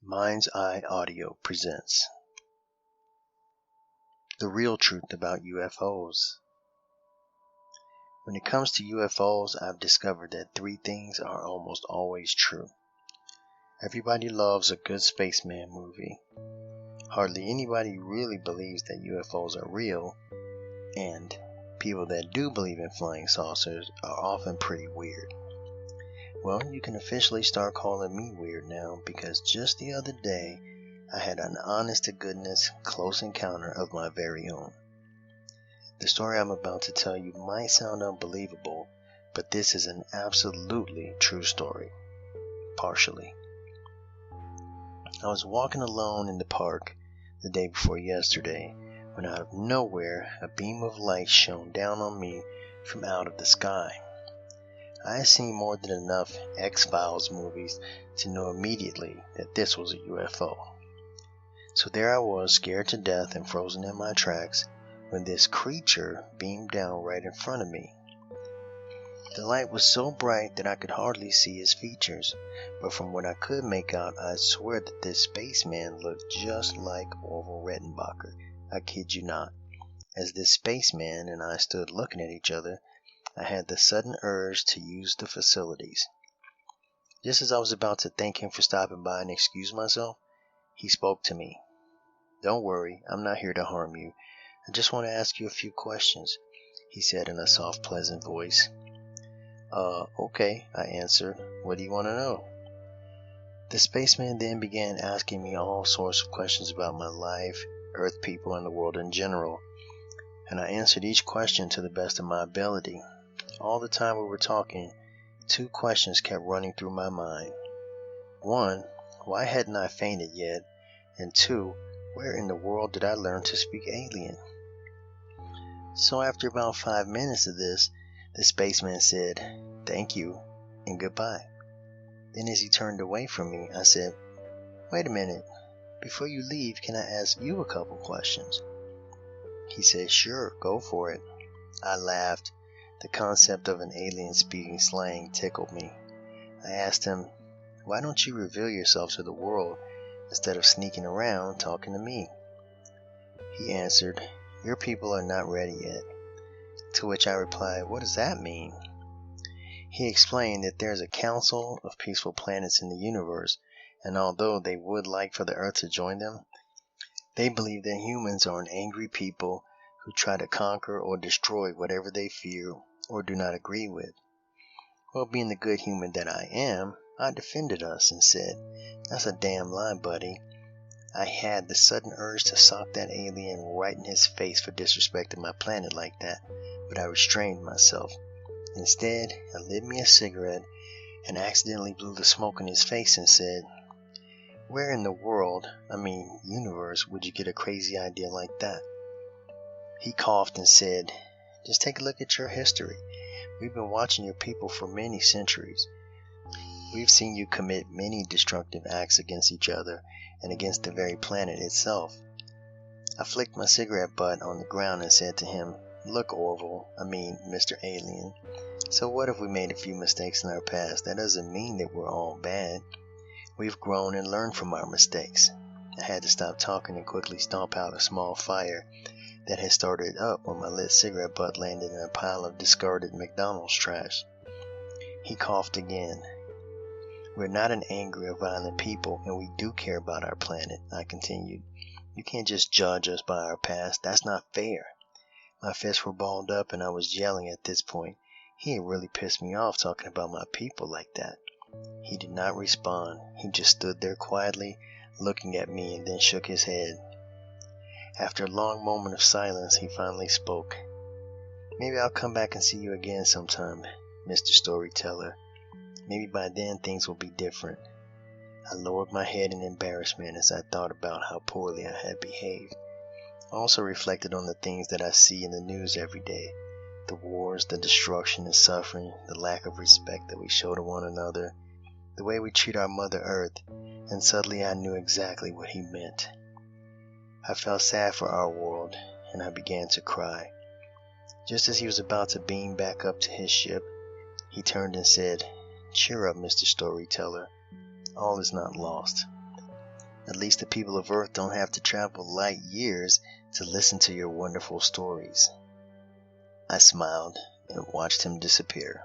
Mind's Eye Audio presents The Real Truth About UFOs. When it comes to UFOs, I've discovered that three things are almost always true. Everybody loves a good spaceman movie. Hardly anybody really believes that UFOs are real, and people that do believe in flying saucers are often pretty weird. Well, you can officially start calling me weird now, because just the other day I had an honest-to-goodness close encounter of my very own. The story I'm about to tell you might sound unbelievable, but this is an absolutely true story. Partially. I was walking alone in the park the day before yesterday when out of nowhere a beam of light shone down on me from out of the sky. I had seen more than enough X-Files movies to know immediately that this was a UFO. So there I was, scared to death and frozen in my tracks, when this creature beamed down right in front of me. The light was so bright that I could hardly see his features, but from what I could make out, I swear that this spaceman looked just like Orville. I kid you not. As this spaceman and I stood looking at each other, I had the sudden urge to use the facilities. Just as I was about to thank him for stopping by and excuse myself, he spoke to me. "Don't worry, I'm not here to harm you. I just want to ask you a few questions," he said in a soft, pleasant voice. Okay, I answered. "What do you want to know?" The spaceman then began asking me all sorts of questions about my life, Earth people, and the world in general, and I answered each question to the best of my ability. All the time we were talking, two questions kept running through my mind. One, why hadn't I fainted yet? And two, where in the world did I learn to speak alien? So after about 5 minutes of this, the spaceman said, "Thank you, and goodbye." Then as he turned away from me, I said, "Wait a minute. Before you leave, can I ask you a couple questions?" He said, "Sure, go for it." I laughed. The concept of an alien speaking slang tickled me. I asked him, "Why don't you reveal yourself to the world instead of sneaking around talking to me?" He answered, "Your people are not ready yet." To which I replied, "What does that mean?" He explained that there is a council of peaceful planets in the universe, and although they would like for the Earth to join them, they believe that humans are an angry people who try to conquer or destroy whatever they fear or do not agree with. Well, being the good human that I am, I defended us and said, "That's a damn lie, buddy." I had the sudden urge to sock that alien right in his face for disrespecting my planet like that, but I restrained myself. Instead, I lit me a cigarette and accidentally blew the smoke in his face and said, "Where in the world, universe, would you get a crazy idea like that?" He coughed and said, "Just take a look at your history. We've been watching your people for many centuries. We've seen you commit many destructive acts against each other and against the very planet itself." I flicked my cigarette butt on the ground and said to him, "Look, Mr. Alien, so what if we made a few mistakes in our past? That doesn't mean that we're all bad. We've grown and learned from our mistakes." I had to stop talking and quickly stomp out a small fire that had started up when my lit cigarette butt landed in a pile of discarded McDonald's trash. He coughed again. "We're not an angry or violent people, and we do care about our planet," I continued. "You can't just judge us by our past. That's not fair." My fists were balled up and I was yelling at this point. He had really pissed me off talking about my people like that. He did not respond. He just stood there quietly looking at me and then shook his head. After a long moment of silence, he finally spoke. "Maybe I'll come back and see you again sometime, Mr. Storyteller. Maybe by then things will be different." I lowered my head in embarrassment as I thought about how poorly I had behaved. I also reflected on the things that I see in the news every day. The wars, the destruction and suffering, the lack of respect that we show to one another, the way we treat our Mother Earth, and suddenly I knew exactly what he meant. I felt sad for our world, and I began to cry. Just as he was about to beam back up to his ship, he turned and said, "Cheer up, Mr. Storyteller. All is not lost." At least the people of Earth don't have to travel light years to listen to your wonderful stories." I smiled and watched him disappear.